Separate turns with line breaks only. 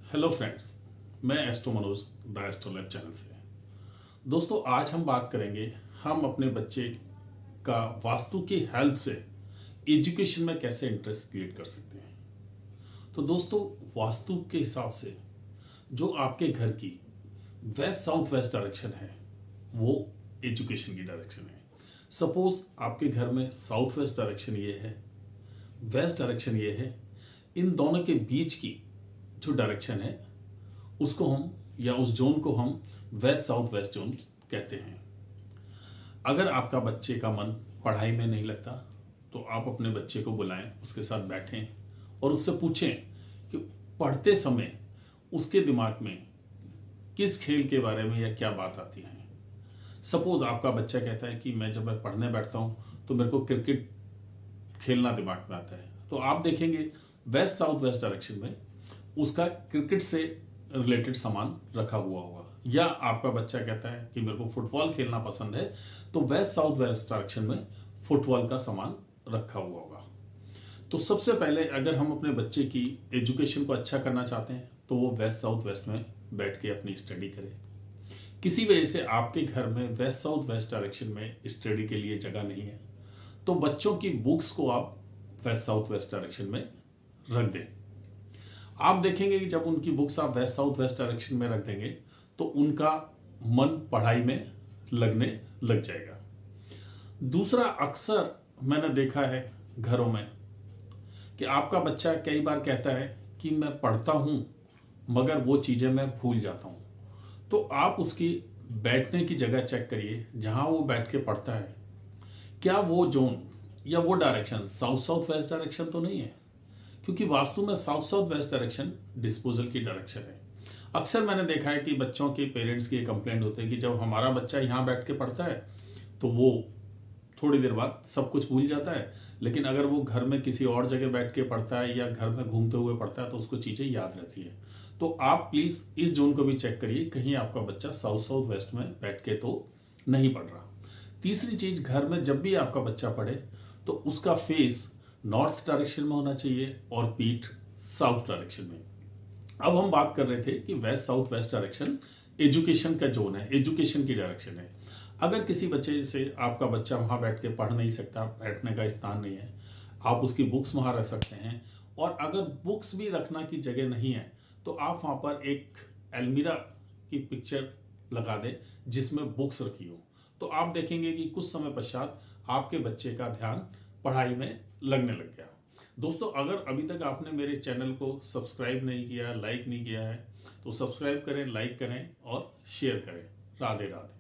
Hello friends, मैं astro Manoj the astro lab channel से। दोस्तों, आज हम बात करेंगे हम अपने बच्चे का वास्तु की हेल्प से एजुकेशन में कैसे इंटरेस्ट क्रिएट कर सकते हैं। तो दोस्तों, वास्तु के हिसाब से जो आपके घर की वेस्ट साउथ वेस्ट डायरेक्शन है वो एजुकेशन की डायरेक्शन है। सपोज आपके घर में साउथ वेस्ट डायरेक्शन ये है, वेस्ट डायरेक्शन ये है, इन दोनों के बीच की जो डायरेक्शन है उसको हम या उस जोन को हम वेस्ट साउथ वेस्ट जोन कहते हैं। अगर आपका बच्चे का मन पढ़ाई में नहीं लगता तो आप अपने बच्चे को बुलाएं, उसके साथ बैठें और उससे पूछें कि पढ़ते समय उसके दिमाग में किस खेल के बारे में या क्या बात आती है। सपोज आपका बच्चा कहता है कि मैं जब मैं पढ़ने बैठता हूँ तो मेरे को क्रिकेट खेलना दिमाग में आता है, तो आप देखेंगे वेस्ट साउथ वेस्ट डायरेक्शन में उसका क्रिकेट से रिलेटेड सामान रखा हुआ होगा। या आपका बच्चा कहता है कि मेरे को फुटबॉल खेलना पसंद है, तो वेस्ट साउथ वेस्ट डायरेक्शन में फुटबॉल का सामान रखा हुआ होगा। तो सबसे पहले अगर हम अपने बच्चे की एजुकेशन को अच्छा करना चाहते हैं तो वो वेस्ट साउथ वेस्ट में बैठ के अपनी स्टडी करें। किसी वजह से आपके घर में वेस्ट साउथ वेस्ट डायरेक्शन में स्टडी के लिए जगह नहीं है तो बच्चों की बुक्स को आप वेस्ट साउथ वेस्ट डायरेक्शन में रख दें। आप देखेंगे कि जब उनकी बुक्स आप वेस्ट साउथ वेस्ट डायरेक्शन में रख देंगे तो उनका मन पढ़ाई में लगने लग जाएगा। दूसरा, अक्सर मैंने देखा है घरों में कि आपका बच्चा कई बार कहता है कि मैं पढ़ता हूँ मगर वो चीज़ें मैं भूल जाता हूँ। तो आप उसकी बैठने की जगह चेक करिए जहाँ वो बैठ के पढ़ता है, क्या वो जोन या वो direction south south west direction तो नहीं है, क्योंकि वास्तु में south south west direction disposal की डायरेक्शन है। अक्सर मैंने देखा है कि बच्चों के पेरेंट्स की ये कंप्लेंट होती है कि जब हमारा बच्चा यहाँ बैठ के पढ़ता है तो वो थोड़ी देर बाद सब कुछ भूल जाता है, लेकिन अगर वो घर में किसी और जगह बैठ के पढ़ता है या घर में घूमते हुए पढ़ता है तो उसको चीज़ें याद रहती है। तो आप प्लीज़ इस जोन को भी चेक करिए, कहीं आपका बच्चा साउथ साउथ वेस्ट में बैठ के तो नहीं पढ़ रहा। तीसरी चीज़, घर में जब भी आपका बच्चा पढ़े तो उसका फेस नॉर्थ डायरेक्शन में होना चाहिए और पीठ साउथ डायरेक्शन में। अब हम बात कर रहे थे कि west south west direction education का जोन है, एजुकेशन की डायरेक्शन है। अगर किसी बच्चे से आपका बच्चा वहाँ बैठ के पढ़ नहीं सकता, बैठने का स्थान नहीं है, आप उसकी बुक्स वहाँ रख सकते हैं। और अगर बुक्स भी रखना की जगह नहीं है तो आप वहाँ पर एक अलमीरा की पिक्चर लगा दें जिसमें बुक्स रखी हो। तो आप देखेंगे कि कुछ समय पश्चात आपके बच्चे का ध्यान पढ़ाई में लगने लग गया। दोस्तों, अगर अभी तक आपने मेरे चैनल को सब्सक्राइब नहीं किया, लाइक नहीं किया है तो सब्सक्राइब करें, लाइक करें और शेयर करें। राधे राधे।